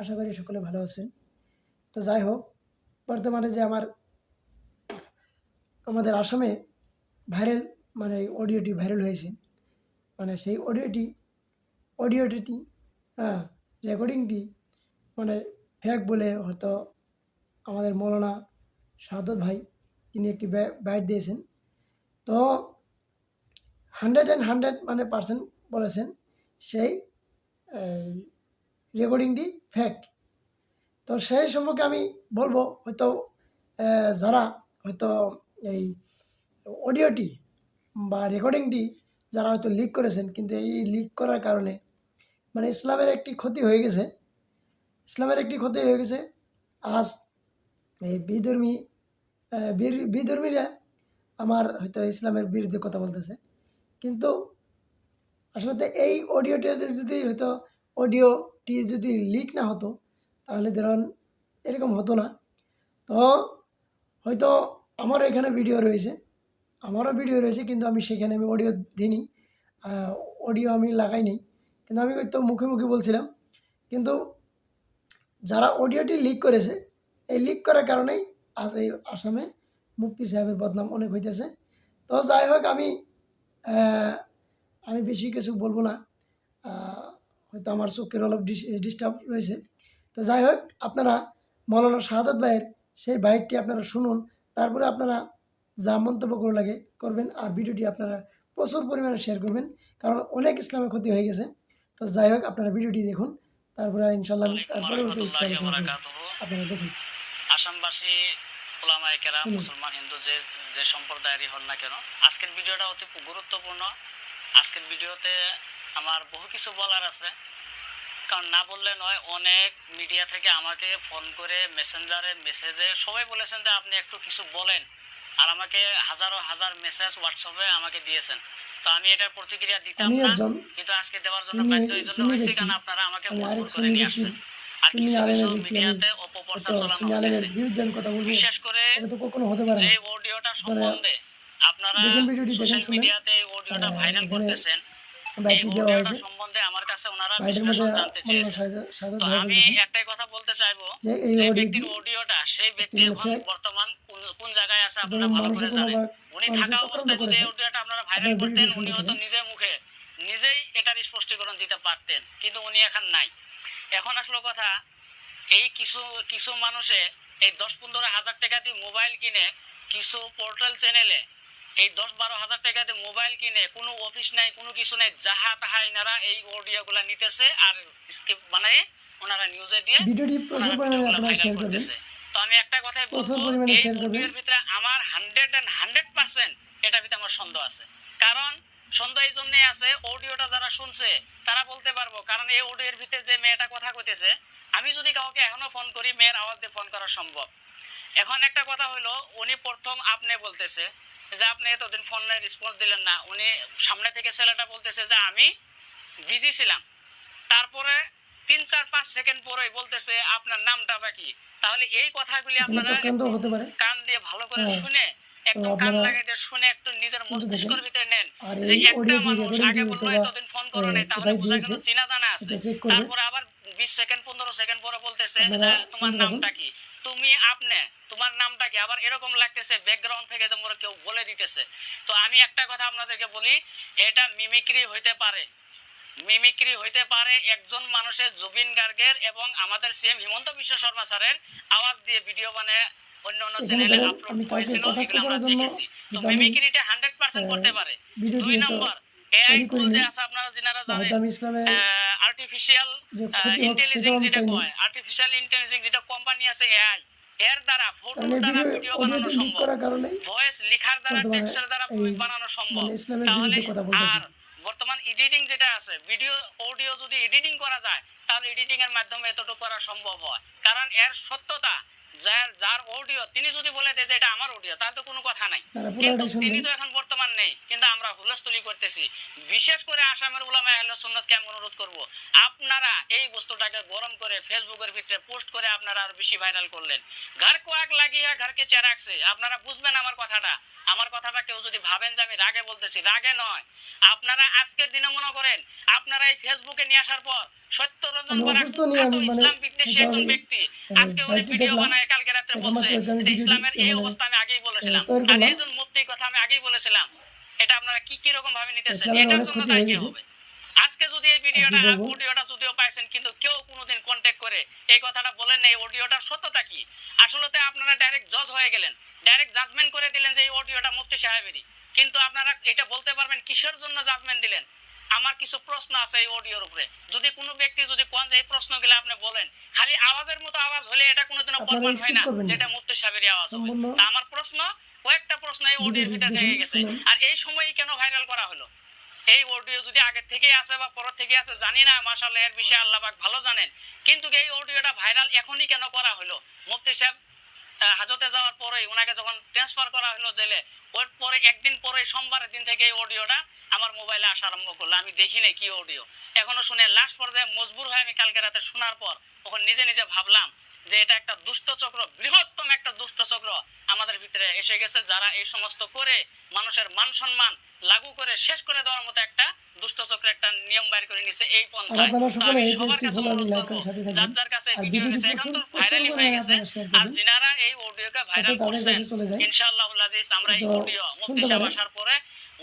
আশা করি সকলে ভালো আছেন। তো যাই হোক, বর্তমানে যে আমাদের আসামে ভাইরাল অডিওটি ভাইরাল হয়েছে, সেই অডিওটি রেকর্ডিংটি ফেক বলে হয়তো আমাদের মৌলানা শাহাদত ভাই তিনি একটি বাইট দিয়েছেন। তো 100% বলেছেন সেই রেকর্ডিংটি ফেক। তো সেই সম্পর্কে আমি বলবো, হয়তো যারা হয়তো এই অডিওটি বা রেকর্ডিংটি যারা হয়তো লিক করেছেন, কিন্তু এই লিক করার কারণে ইসলামের একটি ক্ষতি হয়ে গেছে। আজ এই বিধর্মীরা আমার হয়তো ইসলামের বিরুদ্ধে কথা বলতেছে, কিন্তু আসলে এই অডিওটি যদি লিক না হতো তাহলে ধরুন এরকম হতো না। তো হয়তো আমারও এখানে ভিডিও রয়েছে, কিন্তু আমি সেখানে অডিও দিইনি, অডিও আমি লাগাইনি, কিন্তু আমি হয়তো মুখে মুখে বলছিলাম। কিন্তু যারা অডিওটি লিক করেছে, এই লিক করার কারণেই আজ এই আসামে মুফতি সাহেবের বদনাম অনেক হইতেছে। তো যাই হোক, আমি বেশি কিছু বলবো না, হয়তো আমার চোখের অলপ ডিস্টার্ব রয়েছে। তো যাই হোক, আপনারা মৌলানা শাহাদত ভাইয়ের সেই বাইটটি আপনারা শুনুন, তারপরে আপনারা যা মন্তব্য করবেন, আর ভিডিওটি আপনারা প্রচুর পরিমাণে শেয়ার করবেন, কারণ অনেক ইসলামের ক্ষতি হয়ে গেছে। তো যাই হোক, আপনারা ভিডিওটি দেখুন, তারপরে ইনশাল্লাহ আপনারা দেখুন। আসামবাসী ওলামায়ে কেরাম, মুসলমান হিন্দু যে সম্প্রদায়েরই হন না কেন, আজকের ভিডিওটা অতি গুরুত্বপূর্ণ। আজকের ভিডিওতে আমার বহু কিছু বলার আছে, কারণ না বললে নয়। অনেক মিডিয়া থেকে আমাকে ফোন করে মেসেজে সবাই বলেছেন যে আপনি একটু কিছু বলেন, আর আমাকে হাজার মেসেজ হোয়াটসঅ্যাপে আমাকে দিয়েছেন। তো আমি এটার প্রতিক্রিয়া দিতাম না, কিন্তু আজকে দেওয়ার জন্য বাধ্য এই জন্য হয়েছি, কারণ আপনারা আমাকে মজবুর করে নিয়ে আসছেন। আর কিছু মিডিয়াতে অপপ্রচার চালানো হচ্ছে, বিশেষ করে যে অডিওটা সম্বন্ধে আপনারা সোশ্যাল মিডিয়াতে এই অডিওটা ভাইরাল করতেছেন, এই অডিওটা সম্বন্ধে আমার কাছে ওনারা বিশ্লেষণ জানতে চেয়েছেন। তো আমি একটাই কথা বলতে চাইবো, যে ব্যক্তির অডিওটা, সেই ব্যক্তি এখন বর্তমান কোন জায়গায় আছে আপনারা ভালো করে জানেন। উনি থাকা অবস্থায় যদি এই অডিওটা আপনারা ভাইরাল করতেন, উনি হয়তো নিজেই এটার স্পষ্টীকরণ দিতে পারতেন, কিন্তু উনি এখন নাই। এখন আসলে কথা, এই কিছু মানুষে এই 10-15 হাজার টাকা দিয়ে মোবাইল কিনে, কিছু পোর্টাল চ্যানেলে এই 10-12 হাজার টাকা দিয়ে মোবাইল কিনে, কোনো অফিস নাই, কোনো কিছু নাই, যাহা তাহা এনারা এই অডিওগুলা নিতেছে আর স্ক্রিপ্ট বানায় ওনারা নিউজে দিয়ে ভাইরাল করতেছে। তো আমি একটা কথাই বলবো, এই অডিওর ভিতরে আমার 100% এটার ভিতরে আমার সন্দেহ আছে। কারণ সন্দেহ এই জন্যই আছে, অডিওটা যারা শুনছে তারা বলতে পারবো, কারণ এই অডিওর ভিতরে যে মেয়েটা কথা কইতেছে, আমি যদি কাউকে এখনো ফোন করি, মেয়ের আওয়াজ দিয়ে ফোন করা সম্ভব। এখন একটা কথা হলো, উনি প্রথম আপনি বলতেছে যে আপনি এতদিন ফোনের রেসপন্স দিলেন না। উনি সামনে থেকে ছেলেটা বলতেছে যে আমি বিজি ছিলাম। তারপরে 3-4-5 সেকেন্ড পরেই বলতেছে আপনার নামটা বাকি। তাহলে এই কথাগুলি আপনারা কান দিয়ে ভালো করে শুনে, একদম কান লাগাইতে শুনে একটু নিজের মস্তিষ্কের ভিতরে নেন, যে একটা মানুষ আগে বললো এতদিন ফোন করো নাই, তাহলে বোঝা গেল চেনা জানা আছে। তারপরে আবার 20 সেকেন্ড 15 সেকেন্ড পরে বলতেছে যে তোমার নামটা কি, তোমার নামটা কি। আবার এরকম লাগতেছে ব্যাকগ্রাউন্ড থেকে তোমরা কেউ বলে দিতেছে। তো আমি একটা কথা আপনাদেরকে বলি, এটা মিমিক্রি হইতে পারে একজন মানুষের, জুবিন গার্গের এবং আমাদের সিএম হিমন্ত বিশ্ব শর্মা স্যারের আওয়াজ দিয়ে ভিডিও বানায় অন্য চ্যানেলে আপলোড হয়েছিল, এগুলো আমরা দেখেছি। তো মিমিক্রিটা 100% করতে পারে। 2 নম্বর, এআই টুল যে আছে আপনারা যারা জানেন, আর্টিফিশিয়াল ইন্টেলিজেন্স যেটা কয়, আর্টিফিশিয়াল ইন্টেলিজেন্স যেটা কোম্পানি আছে এআই, এর দ্বারা ফটোর দ্বারা ভিডিও বানানো সম্ভব, ভয়েস লেখার দ্বারা, টেক্সটের দ্বারা বানানো সম্ভব। তাহলে আর বর্তমান এডিটিং যেটা আছে, ভিডিও অডিও যদি এডিটিং করা যায়, তাহলে এডিটিং এর মাধ্যমে এতটুকু করা সম্ভব হয়। কারণ এর সত্যতা, যার অডিও তিনি যদি বলে দেয় যে এটা আমার অডিও, তাহলে তো কোনো কথা নাই। কিন্তু তিনি তো এখন বর্তমান নেই, কিন্তু আমরা হুলস্থুলি করতেছি। বিশেষ করে আসামের উলামায়ে আহলে সুন্নাতকে আমি অনুরোধ করব, আপনারা এই বস্তুটাকে গরম করে ফেসবুকের ভিতরে পোস্ট করে আপনারা আরো বেশি ভাইরাল করলেন। ঘর কো আগ লাগিয়া ঘরকে চেরাগছে, আপনারা বুঝবেন আমার কথাটা। আমার কথাটা কেউ যদি ভাবেন যে আমি রাগে বলতেছি, রাগে নয়। আপনারা আজকের দিনে মনে করেন আপনারা এই ফেসবুকে নিয়ে আসার পর সত্যরঞ্জন আমি বড়া অসুস্থ নিয়ে কুখ্যাত আমি মানে ইসলাম বিদ্বেষী হয়তো একজন আমি ব্যক্তি আজকে উনি বাইকটি ভিডিও দেখলাম, বানায় কালকে রাত্রে বলছে একমাত্র আমি যে ভিডিওটি ইসলামের এই মানে অবস্থা আমি আগেই বলেছিলাম। তৈরি আর করলাম। এইজন মুফতির কথা আমি আগেই বলেছিলাম। এটা আপনারা কি রকম ভাবে নিতেছেন? ইসলামের এটার অনেক জন্য ক্ষতি দায়ী হয়ে কে গেছে। হবে? আজকে যদি এই আর কি বলবো, অডিওটা যদিও পাইছেন, কিন্তু কেউ কোনোদিন কন্ট্যাক্ট করে এই কথাটা বলেন না এই অডিওটার সত্যতা কি। আসলে তো আপনারা ডাইরেক্ট জজ হয়ে গেলেন, ডাইরেক্ট জাজমেন্ট করে দিলেন যে এই অডিওটা মুফতি সাহেবেরই। কিন্তু আপনারা এটা বলতে পারবেন কিসের জন্য জাজমেন্ট দিলেন? আমার কিছু প্রশ্ন আছে এই অডিওর উপরে। যদি কোনো ব্যক্তি যদি কোন যে এই প্রশ্নগুলো আপনি বলেন, খালি আওয়াজের মতো আওয়াজ হলে এটা কোনোদিনও আপনারা প্রমাণ হয় স্কিপ না করবেন না, যেটা মুফতি সাহেবেরই আওয়াজ হবে। সম্পূর্ণ তা আমার প্রশ্ন, কয়েকটা প্রশ্ন এই অডিওর ভিডিওটি ভিতরে দেখুন, থেকে গেছে। শুনুন। আর এই সময়ই কেন ভাইরাল করা হলো? এই অডিও যদি আগে থেকে আছে বা পর থেকে আছে জানি না, মাশাআল্লাহ এর বিষয়ে আল্লাহ পাক ভালো জানেন। কিন্তু এই অডিওটা ভাইরাল এখনই কেন করা হলো? মুফতি সাহেব হাজতে যাওয়ার পরেই ওনাকে যখন ট্রান্সফার করা হলো জেলে, ওর পরে একদিন পরে সোমবারের দিন থেকে এই অডিওটা আমার মোবাইলে আসা আরম্ভ করলো। আমি দেখি নাই কি অডিও, এখনো শুনে লাস্ট পর্যায়ে মজবুর হয়ে আমি কালকে রাতে শোনার পর তখন নিজে নিজে ভাবলাম যে এটা একটা দুষ্ট চক্র, বৃহত্তম একটা দুষ্ট চক্র আমাদের ভিতরে এসে গেছে, যারা এই সমস্ত করে মানুষের মান সম্মান লাগু করে শেষ করে দেওয়ার মতো একটা দুষ্ট চক্র একটা নিয়ম বাইর করে নিছে এই আর পন্থায়। আপনারা তো সকলে আমি এই সবার পেজটি কাছে ফলো এবং অনুরোধ লাইক করবো, করে সাথে যার থাকবেন। যার কাছে আর ভিডিও ভিডিওটি গেছে এখন তো প্রচুর ভাইরালই হয়ে পরিমাণে গেছে, আপনারা শেয়ার আর করবেন, যিনারা এই অডিওকে যাতে ভাইরাল তাদের করছেন কাছে চলে যায়, ইনশাআল্লাহুল আজিজ আমরা এই তো অডিও মুফতি শুনতে সাহেব পারে আসার পরে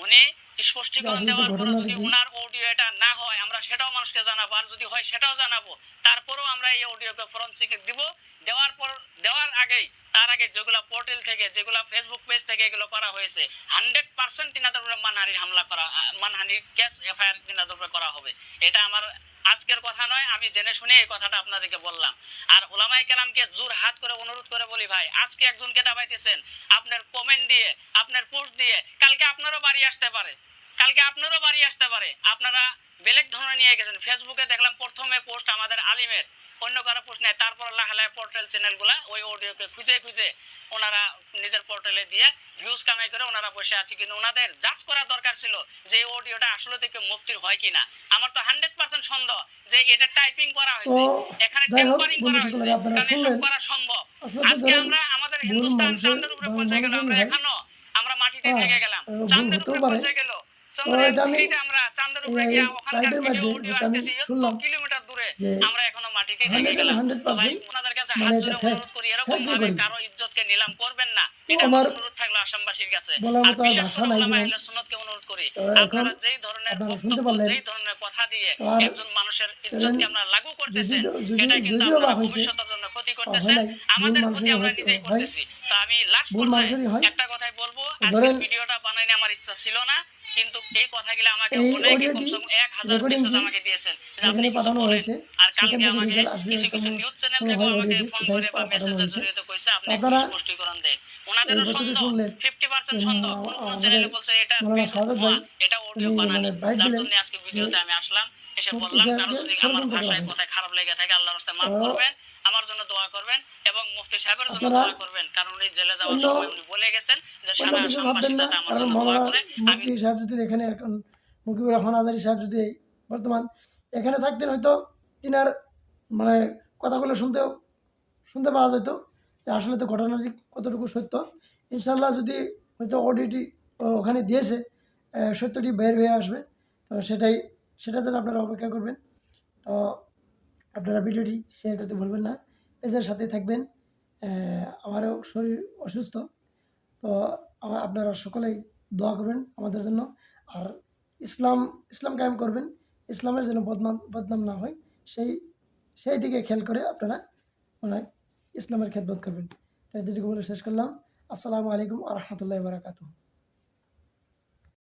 উনি যে স্পষ্টীকরণ আসলে দেওয়ার পরে ঘটনাটা যদি কি। ওনার অডিও এটা না হয় আমরা সেটাও মানুষকে জানাবো, আর যদি হয় সেটাও জানাবো। তারপরেও আমরা এই অডিওকে ফরেনসিকে দিব। দেওয়ার পর দেওয়ার আগেই তার আগে যেগুলো পোর্টাল থেকে যেগুলো ফেসবুক পেজ থেকে এগুলো করা হয়েছে 100% তিনাদের উপরে মানহানির হামলা করা, মানহানির কেস এফআইআর তিনাদের উপরে করা হবে। এটা আমার আজকের কথা নয়, আমি জেনে শুনে এই কথাটা আপনাদেরকে বললাম। আর ওলামায়ে কেরামকে জোর হাত করে অনুরোধ করে বলি, ভাই আজকে একজনকে দাবাইতেছেন, আপনার কমেন্ট দিয়ে আপনার পোস্ট দিয়ে কালকে আপনারও বাড়ি আসতে পারে, কালকে আপনারও বাড়ি আসতে পারে। আপনারা বেলেগ ধরনের নিয়ে গেছেন। ফেসবুকে দেখলাম প্রথমে পোস্ট আমাদের আলিমের, অন্য কারো পোস্ট নেই। তারপর লাহালায় পোর্টাল চ্যানেলগুলা ওই অডিওকে খুঁজে খুঁজে ওনারা নিজের পোর্টালে দিয়ে ভিউজ কামাই করে ওনারা বসে আছে। কিন্তু ওনাদের জাজ করা দরকার ছিল যে অডিওটা আসলে থেকে মুফতির হয় কিনা। আমার তো 100% সন্দেহ যে এটা টাইপিং করা তো হয়েছে, এখানে যাই হোক টেম্পারিং বন্ধু করা হয়েছে, সকলেরা আপনারা কারণ এসব শুনলেন, করা সম্ভব। আসলে তো আজকে ধরেন আমরা আমাদের ভুল হিন্দুস্তান মানুষের চাঁদের উপরে পৌঁছে গেল, মানুষেরই আমরা হয়, এখনো আমরা মাটিতে হ্যাঁ, থেকে গেলাম, ভুল চাঁদের হতেও উপরে পারে। পৌঁছে গেল। তো চন্দ্রের এটা আমি পৃথিবীতে আমরা চাঁদের উপরে এই গিয়ে ওখানকার লাইটের ভিডিও মধ্যে অডিও যেটা আমি আসতেছি এত শুনলাম কিলোমিটার দূরে, যে আমরা এখনো মাটিতেই থেকে 100 গেলাম। তো ভাই 100% ওনাদের কাছে মানে হাত এটা জোরে ফেক অনুরোধ করি এরকম ফেক ভাবে রেকর্ডিং। কারো ইজ্জতকে নিলাম করবেন না, তো এটা আমার আমার অনুরোধ থাকলো আসামবাসীর কাছে। বলার আর মতো আর বিশেষ ভাষা করে নাই ওলামা জীবন। আহলে সুন্নাতকে অনুরোধ করি, তো এখন আপনারা যেই ধরনের আপনারা শুনতে বক্তব্য পারলেন, যেই ধরনের কথা দিয়ে তো আর একজন মানুষের পেলেন ইজ্জতকে আমরা লাগু করতেছেন, যদিও এটা কিন্তু যদিও বা আপনারা হয়েছে, ভবিষ্যতের জন্য ক্ষতি হয় করতেছেন, নাই, ভুল আমাদের ক্ষতি মানুষেরই আমরা নিজেই হয়, করতেছি। তো আমি লাস্ট ভুল পর্যায়ে মানুষেরই হয়। একটা কথাই বলবো, তো আজকের ধরেন ভিডিওটা বানাইনি আমার ইচ্ছা ছিল না, কিন্তু এই কথাগুলো আমাকে এই অনেকে অডিওটি কমসে কম 1000 মেসেজ রেকর্ডিংটি আমাকে দিয়েছেন যে আপনি যেখানে কিছু পাঠানো বলেন। হয়েছে আর সেখান কালকে থেকে আমাকে রেজাল্ট আসবে, কিছু হয়তো কিছু নিউজ চ্যানেল মনে থেকেও হয় আমাকে অডিওটি ফোন কোথায় করে বা পাঠানো মেসেজের হয়েছে। জরিয়ে কইছে তো আপনি একটু আপনারা স্পষ্টীকরণ দেন। এই ওনাদেরও বছরটি সন্দেহ, শুনলেন 50% যে সন্দেহ। কোন কোন আমাদের চ্যানেলে বলছে এটা মৌলানা বিদ্যুৎ শাহাদাত ভুয়া, ভাই এটা অডিও উনি বানানি। মানে বাইট যার দিলেন জন্য আজকে যে ভিডিওতে আমি আসলাম, এসে মুফতি বললাম। কারো সাহেবকে যদি আমার ষড়যন্ত্র করা ভাষায় হয়েছে। কথায় খারাপ লেগে থাকে আল্লাহর রাস্তায় মাফ তো করবেন, আমার জন্য দোয়া করবেন এবং মুফতি সাহেবের জন্য আপনারা দোয়া করবেন, কারণ উনি জেলে যাওয়ার অন্য সময় উনি বলে গেছেন যে অন্য সারা কিছু আসামবাসী ভাববেন না, যাতে আমার কারণ জন্য দোয়া মৌলানা করে। আমি মুফতি সাহেব যদি এখানে এখন মুজিবুর রহমান আজহারী সাহেব যদি বর্তমান এখানে থাকতেন, হয়তো তিনার মানে কথাগুলো শুনতে পাওয়া যেত যে আসলে তো ঘটনাটি কতটুকু সত্য। ইনশাল্লাহ যদি হয়তো অডিওটি ওখানে দিয়েছে, সত্যটি বের হয়ে আসবে। তো সেটার জন্য আপনারা অপেক্ষা করবেন। তো আপনারা ভিডিওটি শেয়ার করতে ভুলবেন না, পেজের সাথে থাকবেন। আমারও শরীর অসুস্থ, তো আপনারা সকলেই দোয়া করবেন আমাদের জন্য। আর ইসলাম কায়েম করবেন, ইসলামের যেন বদনাম না হয়, সেই সেই দিকে খেয়াল করে আপনারা মানে ইসলামের খেদমত করবেন। তাই যেটুকু বলে শেষ করলাম। আসসালামু আলাইকুম আ রহমতুল্লাহি ওয়া বারাকাতুহু।